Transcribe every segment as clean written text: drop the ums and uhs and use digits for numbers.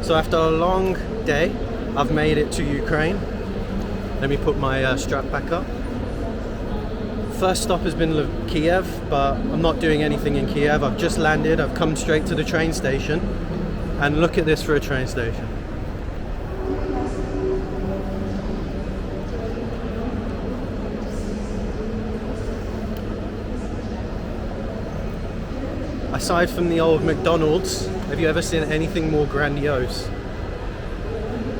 So after a long day, I've made it to Ukraine. Let me put my strap back up. First stop has been Kiev, but I'm not doing anything in Kiev. I've just landed, I've come straight to the train station, and look at this for a train station. Aside from the old McDonald's, have you ever seen anything more grandiose?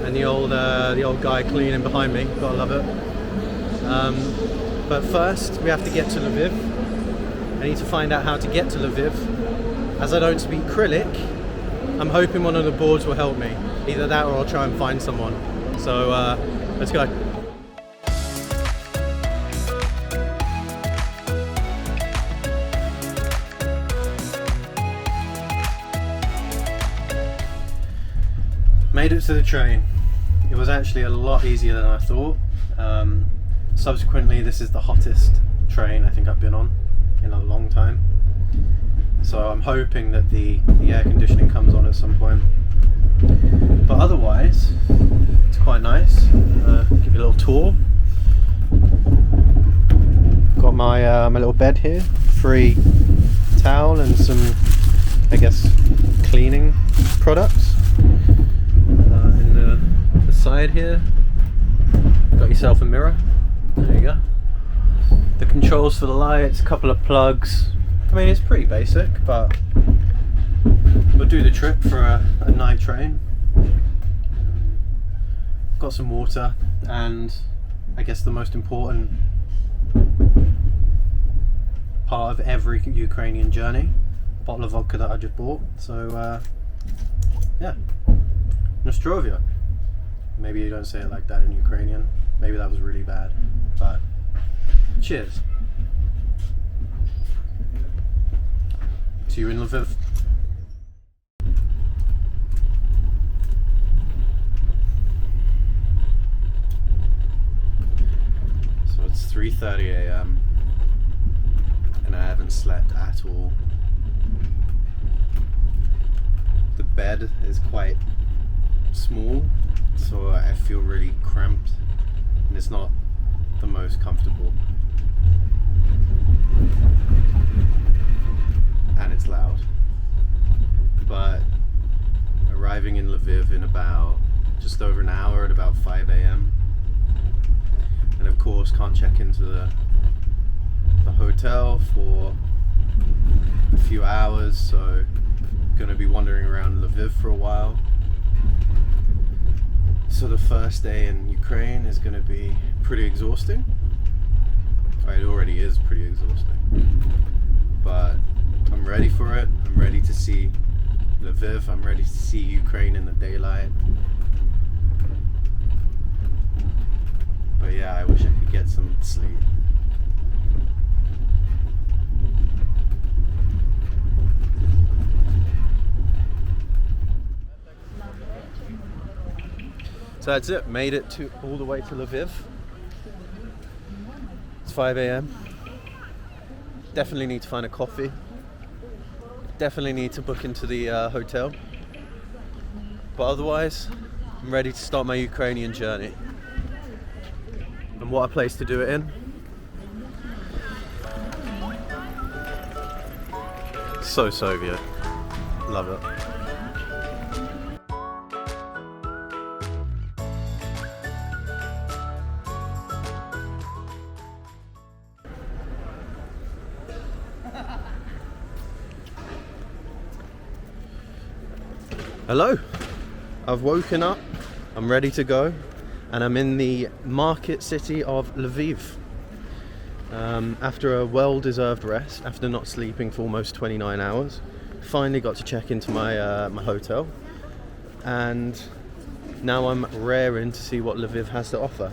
And the old guy cleaning behind me, gotta love it. But first, we have to get to Lviv. I need to find out how to get to Lviv. As I don't speak Cyrillic, I'm hoping one of the boards will help me. Either that or I'll try and find someone. So let's go. Made it to the train. It was actually a lot easier than I thought. Subsequently, this is the hottest train I think I've been on in a long time. So I'm hoping that the air conditioning comes on at some point. But otherwise, it's quite nice. Give you a little tour. Got my my little bed here, free towel and some, I guess, cleaning products. The side here, got yourself a mirror. There you go. The controls for the lights, a couple of plugs. I mean, it's pretty basic, but we'll do the trip for a night train. Got some water, and I guess the most important part of every Ukrainian journey, a bottle of vodka that I just bought. So yeah, Nostrovia. Maybe you don't say it like that in Ukrainian. Maybe that was really bad, but cheers. See you in Lviv. So it's 3:30 a.m. and I haven't slept at all. The bed is quite small, so I feel really cramped, and it's not the most comfortable, and it's loud. But arriving in Lviv in about just over an hour at about 5 a.m. and of course can't check into the hotel for a few hours, so gonna be wandering around Lviv for a while. So the first day in Ukraine is going to be pretty exhausting. It already is pretty exhausting. But I'm ready for it. I'm ready to see Lviv. I'm ready to see Ukraine in the daylight. But yeah, I wish I could get some sleep. So that's it, made it to all the way to Lviv. It's 5 a.m. Definitely need to find a coffee. Definitely need to book into the hotel. But otherwise, I'm ready to start my Ukrainian journey. And what a place to do it in. So Soviet. Love it. Hello, I've woken up, I'm ready to go. and I'm in the market city of Lviv. After a well-deserved rest, after not sleeping for almost 29 hours, finally got to check into my my hotel, and now I'm raring to see what Lviv has to offer.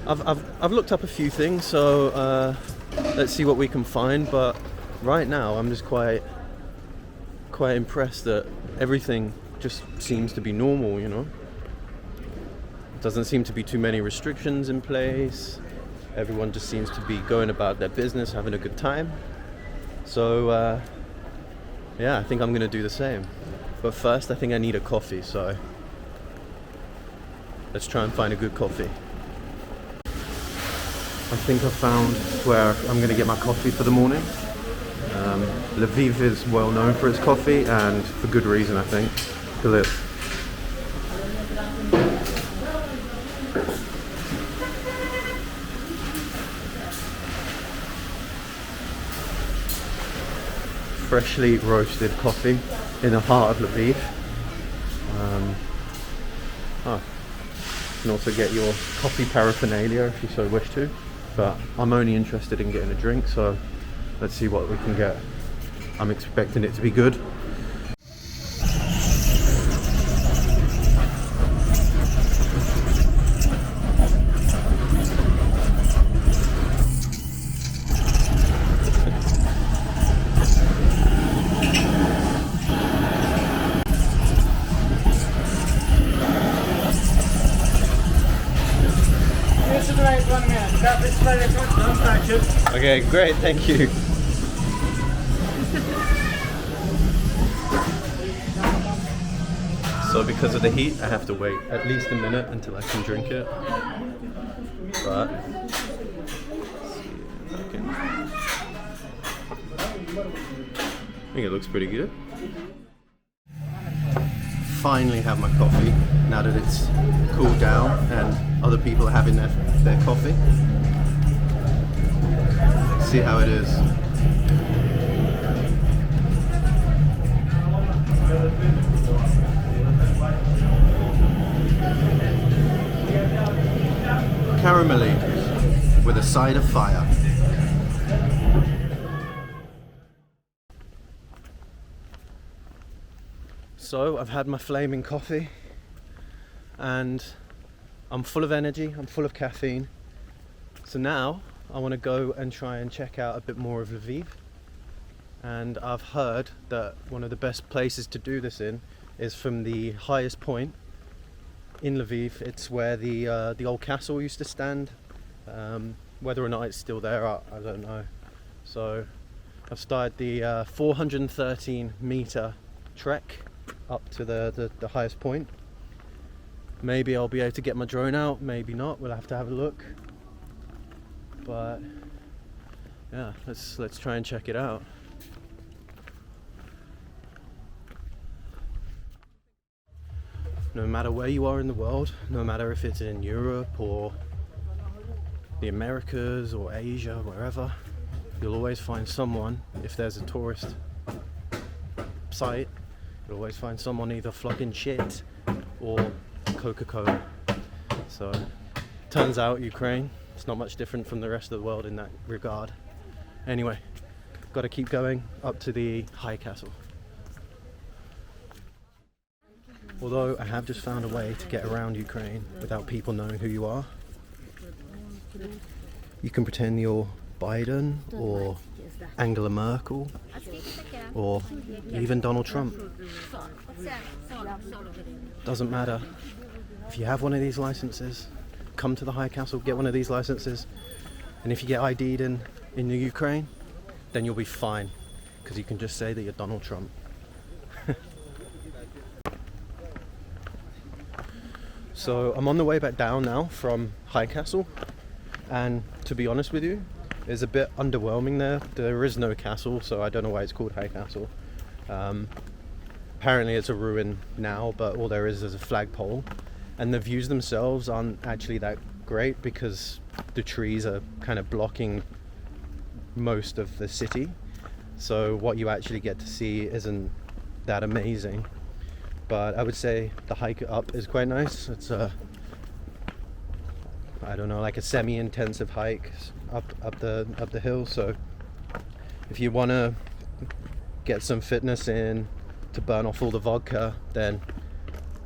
I've looked up a few things, so let's see what we can find. But right now, I'm just quite impressed that everything just seems to be normal. You know, doesn't seem to be too many restrictions in place. Everyone just seems to be going about their business, having a good time. So yeah, I think I'm gonna do the same. But first, I think I need a coffee. So let's try and find a good coffee. I think I found where I'm going to get my coffee for the morning. Lviv is well known for its coffee, and for good reason, I think. Look at this. Freshly roasted coffee in the heart of Lviv. You can also get your coffee paraphernalia if you so wish to. But I'm only interested in getting a drink, so let's see what we can get. I'm expecting it to be good. Okay, great, thank you. So because of the heat, I have to wait at least a minute until I can drink it. But let's see if I can. I think it looks pretty good. Finally have my coffee now that it's cooled down and other people are having their coffee. Let's see how it is. Caramelly with a side of fire. So I've had my flaming coffee and I'm full of energy, I'm full of caffeine. So now I want to go and try and check out a bit more of Lviv. And I've heard that one of the best places to do this in is from the highest point in Lviv. It's where the old castle used to stand. Whether or not it's still there, I don't know. So I've started the 413 meter trek up to the highest point. Maybe I'll be able to get my drone out, maybe not. We'll have to have a look. But yeah, let's try and check it out. No matter where you are in the world, no matter if it's in Europe or the Americas or Asia, wherever, you'll always find someone, if there's a tourist site, you'll always find someone either flogging shit or Coca-Cola. So turns out Ukraine, it's not much different from the rest of the world in that regard. Anyway, got to keep going up to the high castle. Although I have just found a way to get around Ukraine without people knowing who you are. You can pretend you're Biden or Angela Merkel or even Donald Trump. Doesn't matter. If you have one of these licenses, come to the high castle, get one of these licenses, and if you get ID'd in the Ukraine, then you'll be fine, because you can just say that you're Donald Trump. So I'm on the way back down now from High Castle, and to be honest with you, it's a bit underwhelming there. There is no castle, so I don't know why it's called High Castle. Apparently it's a ruin now, but all there is a flagpole, and the views themselves aren't actually that great because the trees are kind of blocking most of the city, so what you actually get to see isn't that amazing. but I would say the hike up is quite nice. It's I don't know, like a semi-intensive hike up the hill. So if you want to get some fitness in to burn off all the vodka, then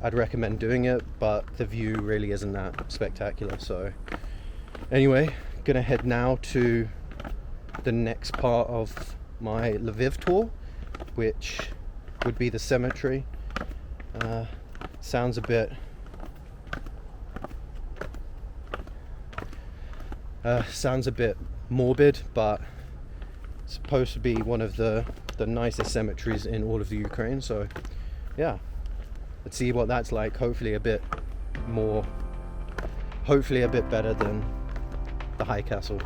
I'd recommend doing it, but the view really isn't that spectacular. So anyway, gonna head now to the next part of my Lviv tour, which would be the cemetery. Sounds a bit morbid, but it's supposed to be one of the nicest cemeteries in all of the Ukraine. So yeah, let's see what that's like. Hopefully a bit better than the high castle.